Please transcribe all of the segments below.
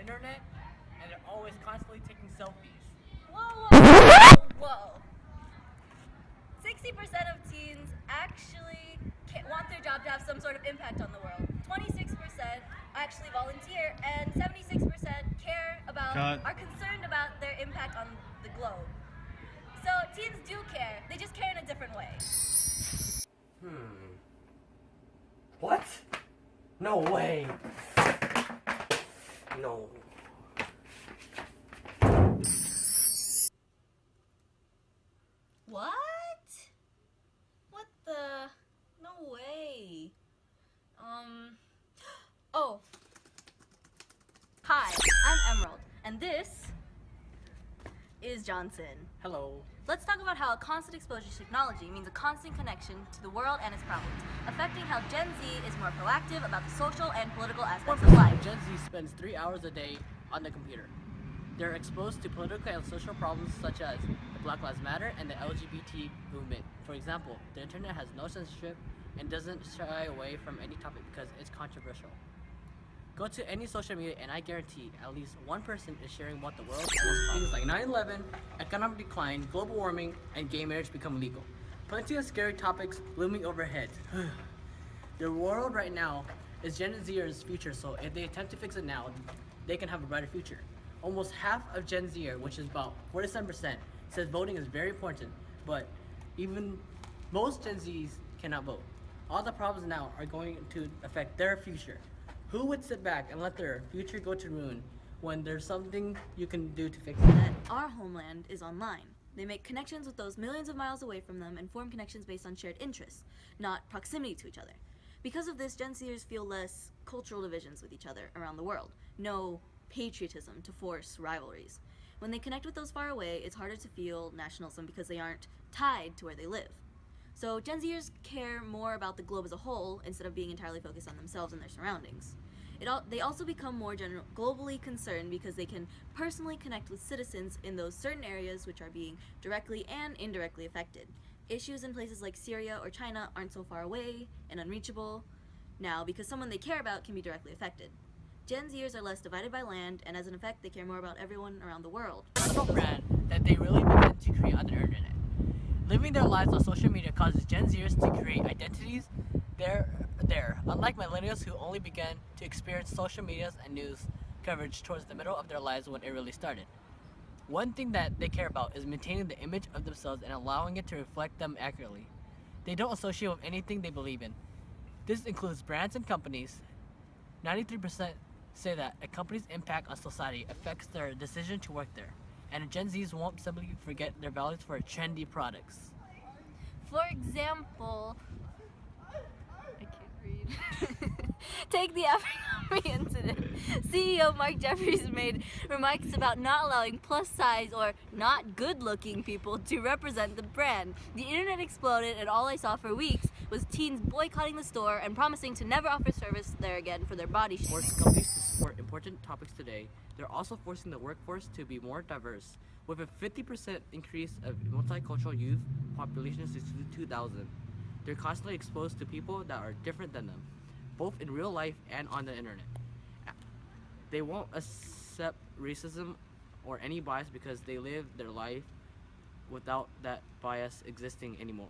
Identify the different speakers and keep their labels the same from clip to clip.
Speaker 1: internet, and they're always constantly taking selfies.
Speaker 2: Whoa. 60% of teens actually want their job to have some sort of impact on the world. 26% actually volunteer, and 76% are concerned about their impact on the globe. So teens do care. They just care in a different way.
Speaker 1: What? No way. No.
Speaker 2: What? What the? No way. Oh. Hi, I'm Emerald, and this is Johnson.
Speaker 1: Hello.
Speaker 2: Let's talk about how a constant exposure to technology means a constant connection to the world and its problems, affecting how Gen Z is more proactive about the social and political aspects of life.
Speaker 1: Gen Z spends 3 hours a day on the computer. They're exposed to political and social problems such as the Black Lives Matter and the LGBT movement. For example, the internet has no censorship and doesn't shy away from any topic because it's controversial. Go to any social media and I guarantee at least one person is sharing what the world has. Things like 9/11, economic decline, global warming, and gay marriage become legal. Plenty of scary topics looming overhead. The world right now is Gen Zers' future, so if they attempt to fix it now, they can have a brighter future. Almost half of Gen Zer, which is about 47%, says voting is very important, but even most Gen Zs cannot vote. All the problems now are going to affect their future. Who would sit back and let their future go to ruin when there's something you can do to fix it?
Speaker 2: That our homeland is online. They make connections with those millions of miles away from them and form connections based on shared interests, not proximity to each other. Because of this, Gen Zers feel less cultural divisions with each other around the world. No patriotism to force rivalries. When they connect with those far away, it's harder to feel nationalism because they aren't tied to where they live. So Gen Zers care more about the globe as a whole instead of being entirely focused on themselves and their surroundings. They also become more globally concerned because they can personally connect with citizens in those certain areas which are being directly and indirectly affected. Issues in places like Syria or China aren't so far away and unreachable now because someone they care about can be directly affected. Gen Zers are less divided by land, and as an effect, they care more about everyone around the world.
Speaker 1: Personal brand that they really begin to create on the internet. Living their lives on social media causes Gen Zers to create identities there, unlike millennials who only began to experience social medias and news coverage towards the middle of their lives when it really started. One thing that they care about is maintaining the image of themselves and allowing it to reflect them accurately. They don't associate with anything they believe in. This includes brands and companies. 93% say that a company's impact on society affects their decision to work there, and Gen Zs won't simply forget their values for trendy products.
Speaker 2: For example, I can't read. Take the African incident. CEO Mark Jeffries made remarks about not allowing plus size or not good looking people to represent the brand. The internet exploded, and all I saw for weeks was teens boycotting the store and promising to never offer service there again for their body shape.
Speaker 1: Forcing companies to support important topics today, they're also forcing the workforce to be more diverse. With a 50% increase of multicultural youth population since 2000, they're constantly exposed to people that are different than them, both in real life and on the internet. They won't accept racism or any bias because they live their life without that bias existing anymore.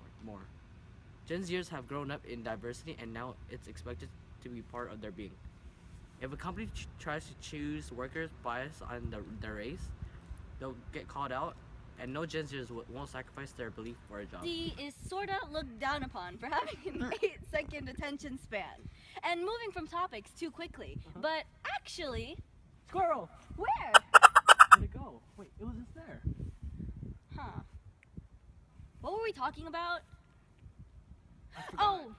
Speaker 1: Gen Zers have grown up in diversity, and now it's expected to be part of their being. If a company tries to choose workers based on their race, they'll get called out, and no Gen Zers won't sacrifice their belief for a job.
Speaker 2: Z is sorta looked down upon for having an 8-second attention span and moving from topics too quickly. But actually,
Speaker 1: Squirrel!
Speaker 2: where?
Speaker 1: Where'd it go? Wait, it was just there.
Speaker 2: Huh. What were we talking about?
Speaker 1: I forgot.
Speaker 2: Oh,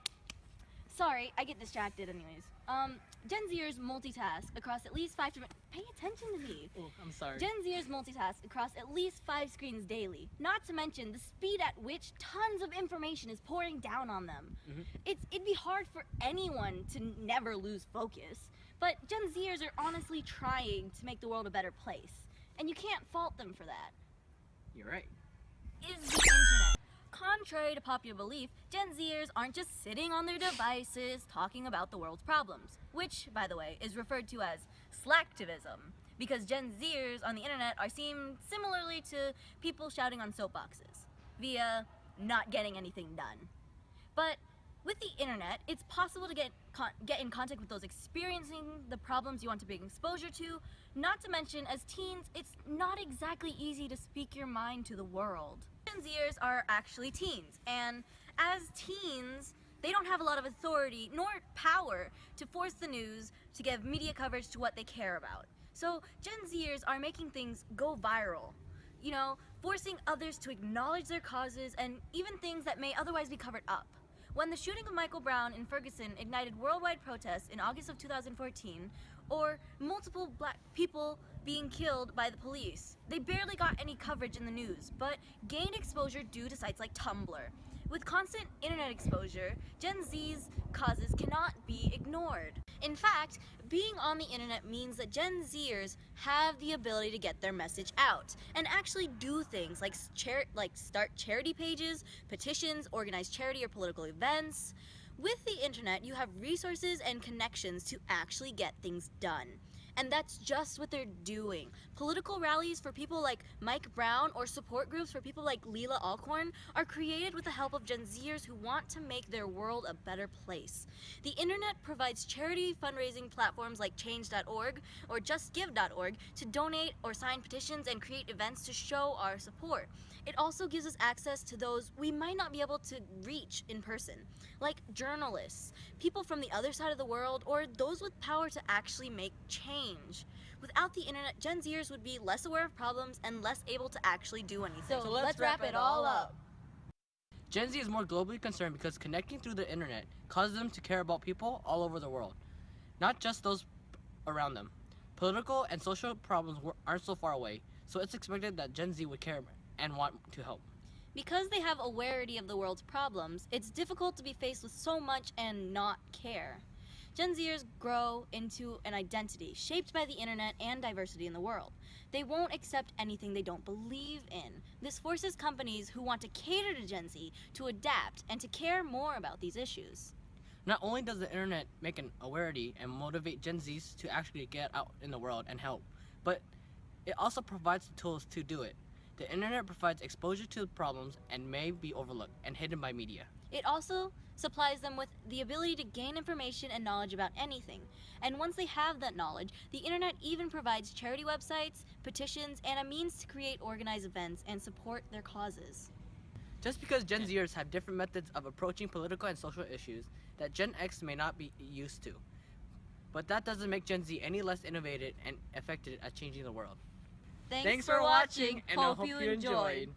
Speaker 2: sorry, I get distracted anyways. Gen Zers multitask across at least 5 different... Pay attention to me.
Speaker 1: Oh, I'm sorry.
Speaker 2: Gen Zers multitask across at least 5 screens daily. Not to mention the speed at which tons of information is pouring down on them. It'd be hard for anyone to never lose focus. But Gen Zers are honestly trying to make the world a better place. And you can't fault them for that.
Speaker 1: You're right.
Speaker 2: Is the internet. Contrary to popular belief, Gen Zers aren't just sitting on their devices talking about the world's problems, which, by the way, is referred to as slacktivism. because Gen Zers on the internet are seen similarly to people shouting on soapboxes via not getting anything done. But with the internet, it's possible to get in contact with those experiencing the problems you want to bring exposure to. Not to mention, as teens, it's not exactly easy to speak your mind to the world. Gen Zers are actually teens, and as teens, they don't have a lot of authority nor power to force the news to give media coverage to what they care about. So Gen Zers are making things go viral, forcing others to acknowledge their causes and even things that may otherwise be covered up. When the shooting of Michael Brown in Ferguson ignited worldwide protests in August of 2014, or multiple black people being killed by the police, they barely got any coverage in the news, but gained exposure due to sites like Tumblr. With constant internet exposure, Gen Z's causes cannot be ignored. In fact, being on the internet means that Gen Zers have the ability to get their message out and actually do things like start charity pages, petitions, organize charity or political events. With the internet, you have resources and connections to actually get things done. And that's just what they're doing. Political rallies for people like Mike Brown or support groups for people like Leela Alcorn are created with the help of Gen Zers who want to make their world a better place. The internet provides charity fundraising platforms like change.org or justgive.org to donate or sign petitions and create events to show our support. It also gives us access to those we might not be able to reach in person, like journalists, people from the other side of the world, or those with power to actually make change. Without the internet, Gen Zers would be less aware of problems and less able to actually do anything.
Speaker 1: So let's wrap it all up. Gen Z is more globally concerned because connecting through the internet causes them to care about people all over the world, not just those around them. Political and social problems aren't so far away, so it's expected that Gen Z would care and want to help.
Speaker 2: Because they have awareness of the world's problems, it's difficult to be faced with so much and not care. Gen Zers grow into an identity shaped by the internet and diversity in the world. They won't accept anything they don't believe in. This forces companies who want to cater to Gen Z to adapt and to care more about these issues.
Speaker 1: Not only does the internet make an awareness and motivate Gen Zs to actually get out in the world and help, but it also provides the tools to do it. The internet provides exposure to problems and may be overlooked and hidden by media.
Speaker 2: It also supplies them with the ability to gain information and knowledge about anything. And once they have that knowledge, the internet even provides charity websites, petitions, and a means to create organized events and support their causes.
Speaker 1: Just because Gen Zers have different methods of approaching political and social issues that Gen X may not be used to, but that doesn't make Gen Z any less innovative and effective at changing the world.
Speaker 2: Thanks for watching,
Speaker 1: and I hope you enjoyed.